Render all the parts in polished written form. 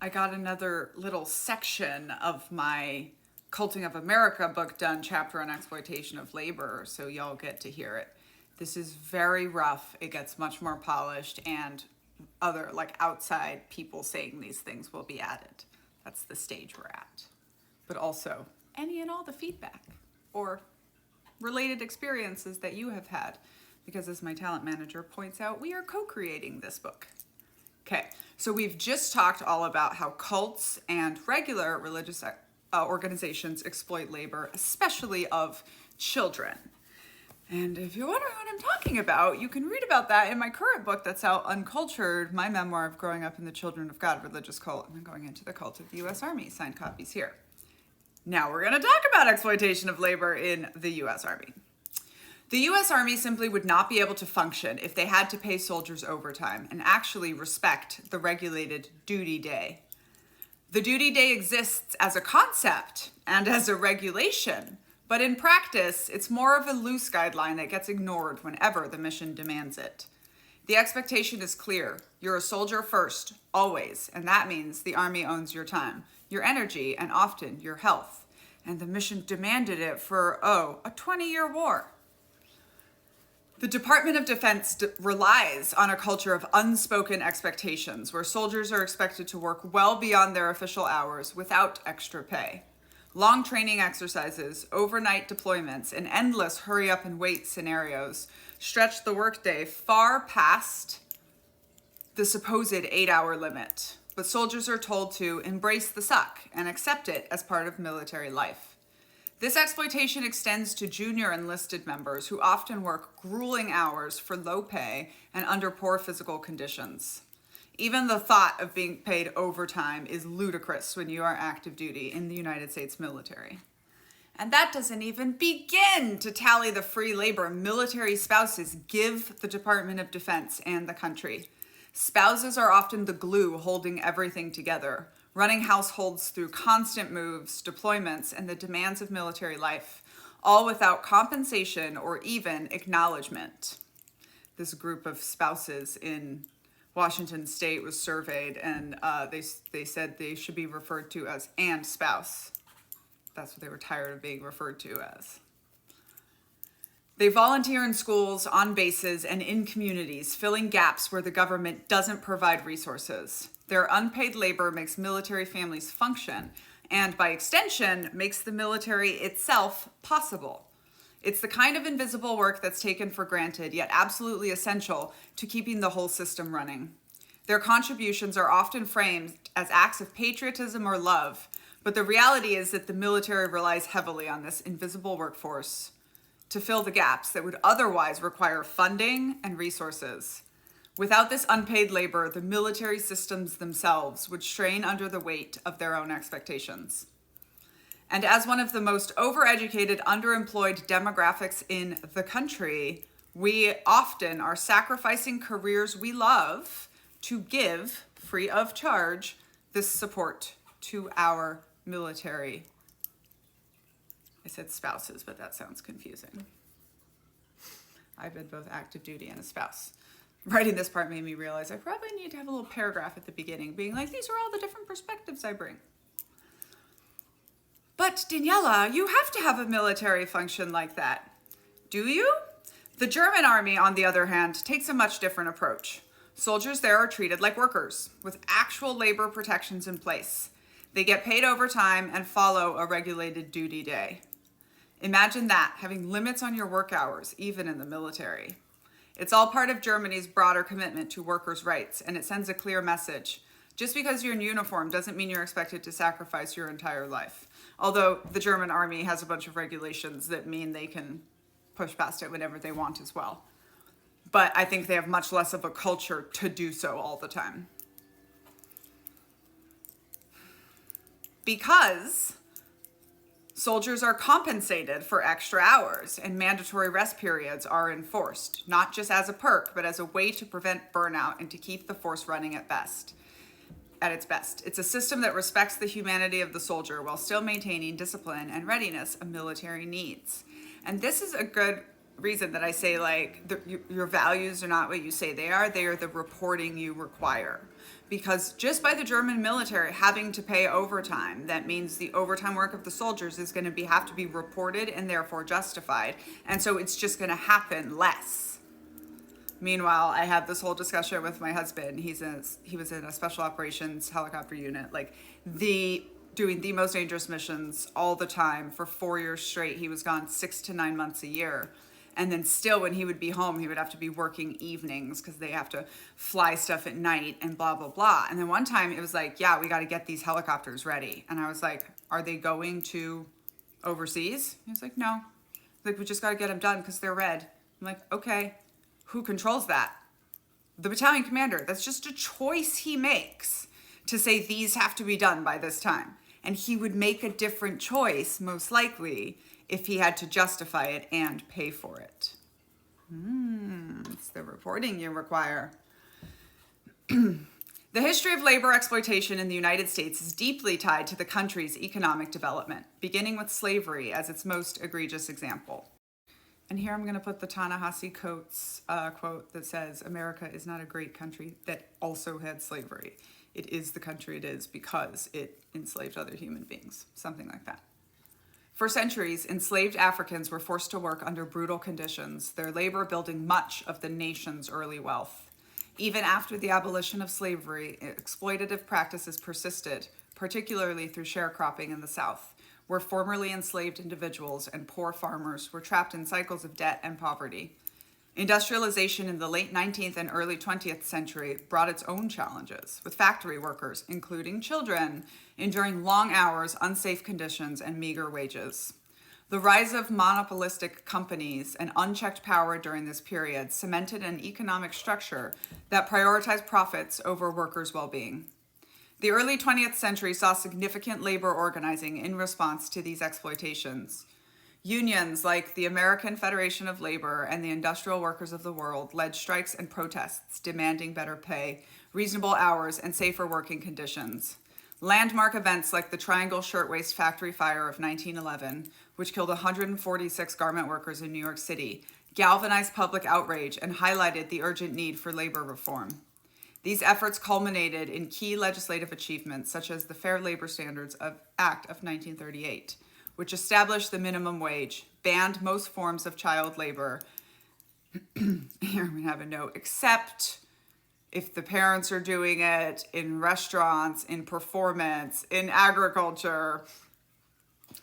I got another little section of my Culuting of America book done, chapter on exploitation of labor, so y'all get to hear it. This is very rough. It gets much more polished, and other outside people saying these things will be added. That's the stage we're at. But also any and all the feedback or related experiences that you have had, because as my talent manager points out, we are co-creating this book. Okay, so we've just talked all about how cults and regular religious organizations exploit labor, especially of children. And if you're wondering what I'm talking about, you can read about that in my current book that's out, Uncultured, my memoir of growing up in the Children of God religious cult and going into the cult of the U.S. Army. Signed copies here. Now we're going to talk about exploitation of labor in the U.S. Army. The U.S. Army simply would not be able to function if they had to pay soldiers overtime and actually respect the regulated duty day. The duty day exists as a concept and as a regulation, but in practice, it's more of a loose guideline that gets ignored whenever the mission demands it. The expectation is clear. You're a soldier first, always, and that means the Army owns your time, your energy, and often your health. And the mission demanded it for, a 20-year war. The Department of Defense relies on a culture of unspoken expectations where soldiers are expected to work well beyond their official hours without extra pay. Long training exercises, overnight deployments, and endless hurry up and wait scenarios stretch the workday far past the supposed 8-hour limit. But soldiers are told to embrace the suck and accept it as part of military life. This exploitation extends to junior enlisted members who often work grueling hours for low pay and under poor physical conditions. Even the thought of being paid overtime is ludicrous when you are active duty in the United States military. And that doesn't even begin to tally the free labor military spouses give the Department of Defense and the country. Spouses are often the glue holding everything together, running households through constant moves, deployments, and the demands of military life, all without compensation or even acknowledgement. This group of spouses in Washington State was surveyed, and they said they should be referred to as "and spouse." That's what they were tired of being referred to as. They volunteer in schools, on bases, and in communities, filling gaps where the government doesn't provide resources. Their unpaid labor makes military families function, and by extension, makes the military itself possible. It's the kind of invisible work that's taken for granted, yet absolutely essential to keeping the whole system running. Their contributions are often framed as acts of patriotism or love, but the reality is that the military relies heavily on this invisible workforce to fill the gaps that would otherwise require funding and resources. Without this unpaid labor, the military systems themselves would strain under the weight of their own expectations. And as one of the most overeducated, underemployed demographics in the country, we often are sacrificing careers we love to give, free of charge, this support to our military. I said spouses, but that sounds confusing. I've been both active duty and a spouse. Writing this part made me realize I probably need to have a little paragraph at the beginning being like, these are all the different perspectives I bring. But Daniella, you have to have a military function like that. Do you? The German army, on the other hand, takes a much different approach. Soldiers there are treated like workers, with actual labor protections in place. They get paid overtime and follow a regulated duty day. Imagine that, having limits on your work hours, even in the military. It's all part of Germany's broader commitment to workers' rights, and it sends a clear message. Just because you're in uniform doesn't mean you're expected to sacrifice your entire life. Although the German army has a bunch of regulations that mean they can push past it whenever they want as well. But I think they have much less of a culture to do so all the time. Because soldiers are compensated for extra hours and mandatory rest periods are enforced, not just as a perk, but as a way to prevent burnout and to keep the force running at its best. It's a system that respects the humanity of the soldier while still maintaining discipline and readiness a military needs. And this is a good reason that I say like your values are not what you say they are the reporting you require. Because just by the German military having to pay overtime, that means the overtime work of the soldiers is going to have to be reported and therefore justified. And so it's just going to happen less. Meanwhile, I had this whole discussion with my husband. He was in a special operations helicopter unit, like doing the most dangerous missions all the time for 4 years straight. He was gone 6 to 9 months a year. And then still when he would be home, he would have to be working evenings because they have to fly stuff at night and blah, blah, blah. And then one time it was like, yeah, we got to get these helicopters ready. And I was like, are they going to overseas? He was like, no. Like, we just got to get them done because they're red. I'm like, okay, who controls that? The battalion commander. That's just a choice he makes to say these have to be done by this time. And he would make a different choice, most likely, if he had to justify it and pay for it. It's the reporting you require. The history of labor exploitation in the United States is deeply tied to the country's economic development, beginning with slavery as its most egregious example. And here I'm going to put the Ta-Nehisi Coates quote that says, America is not a great country that also had slavery. It is the country it is because it enslaved other human beings. Something like that. For centuries, enslaved Africans were forced to work under brutal conditions, their labor building much of the nation's early wealth. Even after the abolition of slavery, exploitative practices persisted, particularly through sharecropping in the South, where formerly enslaved individuals and poor farmers were trapped in cycles of debt and poverty. Industrialization in the late 19th and early 20th century brought its own challenges, with factory workers, including children, enduring long hours, unsafe conditions, and meager wages. The rise of monopolistic companies and unchecked power during this period cemented an economic structure that prioritized profits over workers' well-being. The early 20th century saw significant labor organizing in response to these exploitations. Unions like the American Federation of Labor and the Industrial Workers of the World led strikes and protests demanding better pay, reasonable hours, and safer working conditions. Landmark events like the Triangle Shirtwaist Factory Fire of 1911, which killed 146 garment workers in New York City, galvanized public outrage and highlighted the urgent need for labor reform. These efforts culminated in key legislative achievements such as the Fair Labor Standards Act of 1938, which established the minimum wage, banned most forms of child labor. Here we have a note, except if the parents are doing it in restaurants, in performance, in agriculture,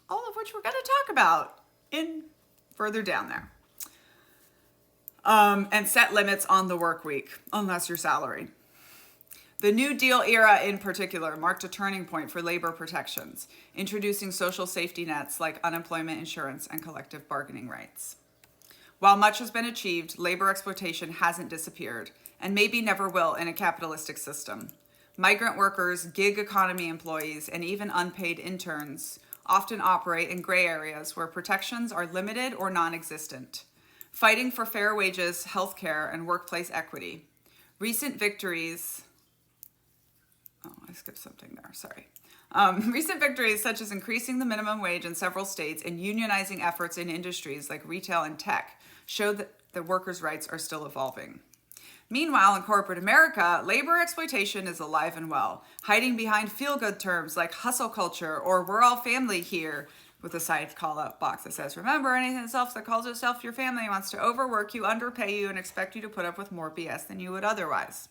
all of which we're going to talk about in further down there. And set limits on the work week, unless you're salary. The New Deal era in particular marked a turning point for labor protections, introducing social safety nets like unemployment insurance and collective bargaining rights. While much has been achieved, labor exploitation hasn't disappeared, and maybe never will in a capitalistic system. Migrant workers, gig economy employees, and even unpaid interns often operate in gray areas where protections are limited or non-existent. Fighting for fair wages, healthcare, and workplace equity. Recent victories such as increasing the minimum wage in several states and unionizing efforts in industries like retail and tech show that the workers' rights are still evolving. Meanwhile, in corporate America, labor exploitation is alive and well, hiding behind feel-good terms like hustle culture or we're all family here, with a side call-out box that says, remember, anything that calls itself your family wants to overwork you, underpay you, and expect you to put up with more BS than you would otherwise.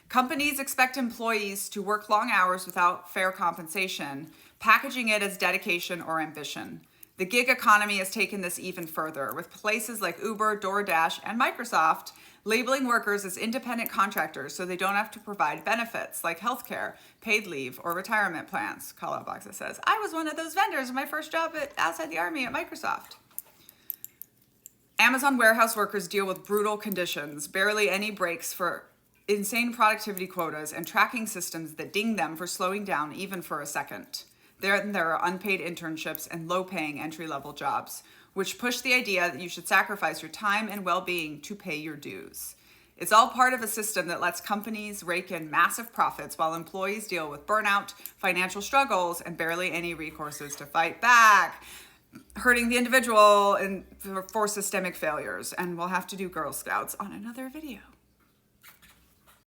Companies expect employees to work long hours without fair compensation, packaging it as dedication or ambition. The gig economy has taken this even further, with places like Uber, DoorDash, and Microsoft labeling workers as independent contractors so they don't have to provide benefits like healthcare, paid leave, or retirement plans. Call-out box that says, I was one of those vendors in my first job outside the Army at Microsoft. Amazon warehouse workers deal with brutal conditions, barely any breaks for insane productivity quotas, and tracking systems that ding them for slowing down even for a second. There are unpaid internships and low-paying entry-level jobs, which push the idea that you should sacrifice your time and well-being to pay your dues. It's all part of a system that lets companies rake in massive profits while employees deal with burnout, financial struggles, and barely any recourses to fight back. hurting the individual and for systemic failures. And we'll have to do Girl Scouts on another video.